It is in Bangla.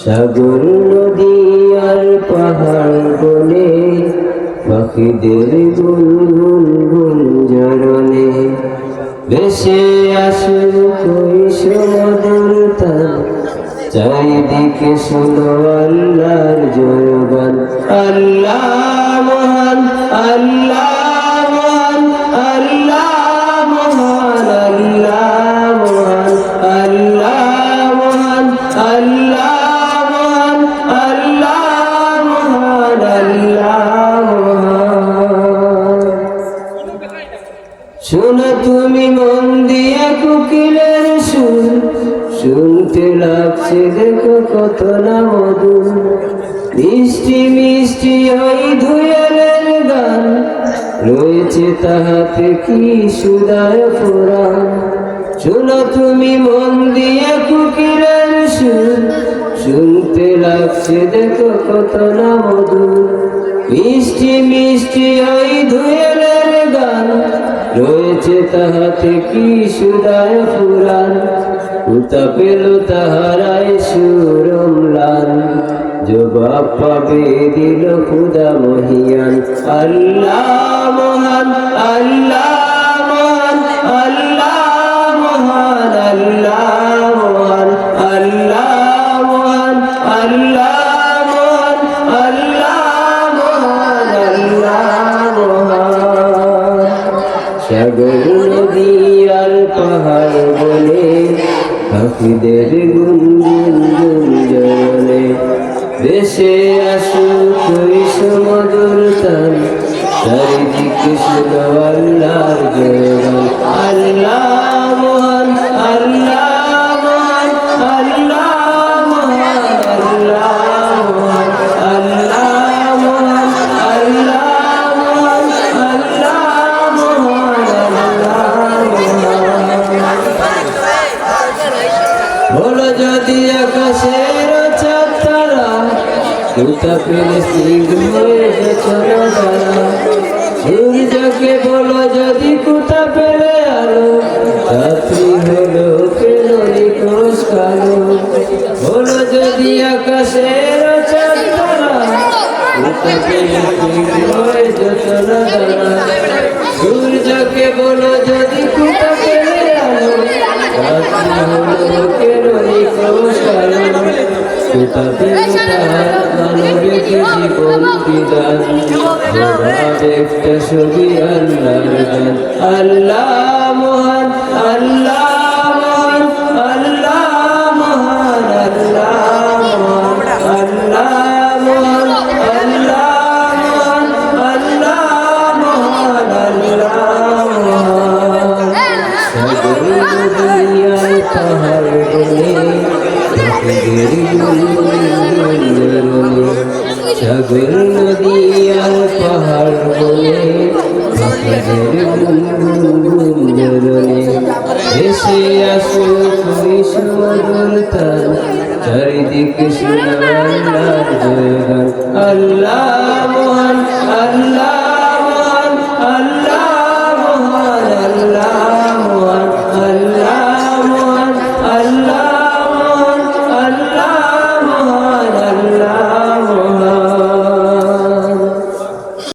সাগর নদী আর পাহাড় বনে পাখিদের গুনগুন গুঞ্জরণে ভেসে আসে কই সমুদ্র তার চারিদিকে শোনো আল্লাহর জয়গান। আল্লাহ মহান, আল্লাহ মহান, আল্লাহ মহান, আল্লাহ মহান, আল্লাহ মহান, আল্লাহ মহান, আল্লাহ মহান, আল্লাহ মহান। শোনো তুমি মন দিয়া কোকিলের সুর, শুনতে লাগছে দেখো কত না মধুর, মিষ্টি মিষ্টি ওই ধুয়েলের গান, রয়েছে তাহাতে কি সুদায় পুরাণ। শোনো তুমি মন দিয়ে কোকিলের সুর, শুনতে লাগছে দেখো কত না মধুর, মিষ্টি মিষ্টি ওই ধুয়েলের গান, রয়েছে তাহাতে কি সুদায় পুরাণ। উতা পেল তাহারায় সুরম লাল, জবাব পাবে দিল খুদা মহিয়ান। আল্লাহ মহান, আল্লাহ মহান, আল্লাহ মহান, আল্লাহ মহান, আল্লাহ মহান, আল্লাহ মহান, আল্লাহ মহান, আল্লাহ মহান। সাগর নদী আর পাহাড় বনে পাখিদের গুনগুন গুঞ্জরণে ভেসে আসুক ওই সমুদ্র তান, চারিদিকে শোনো আল্লাহর জয়গান। আল্লাহ মহান, আল্লাহ মহান, আল্লাহ মহান, আল্লাহ মহান, আল্লাহ মহান, আল্লাহ মহান, আল্লাহ মহান, আল্লাহ মহান। বলো যদি আকাশের চাঁদ তারা, কুতা পেলে স্নিগ্ধ হয়ে চলো তারা, সূর্যকে বলো যদি কুতা পেলে আলো, রাত্রি হলো কেন নিখোঁজ কালো। বলো যদি আকাশের চাঁদ তারা, কুতা পেলে স্নিগ্ধ হয়ে চলো তারা, সূর্যকে বলো যদি কুতা পেলে আলো, রাত্রি হলো কেন নিখোঁজ কালো। কুতা পেলে তাহার মানবিক জীবন বিধান, জবাব একটা ছবি আল্লাহর গান। আল্লাহ মহান, আল্লাহ মহান, আল্লাহ মহান, আল্লাহ মহান, আল্লাহ মহান, আল্লাহ মহান, আল্লাহ মহান, আল্লাহ মহান। সাগর নদী আর পাহাড় বনে পাখিদের গুনগুন গুঞ্জরণে, সাগর নদী আর পাহাড় বনে পাখিদের গুনগুন গুঞ্জরণে ভেসে আসুক ওই সমুদ্র তান, চারিদিকে শোনো আল্লাহর জয়গান। আল্লাহ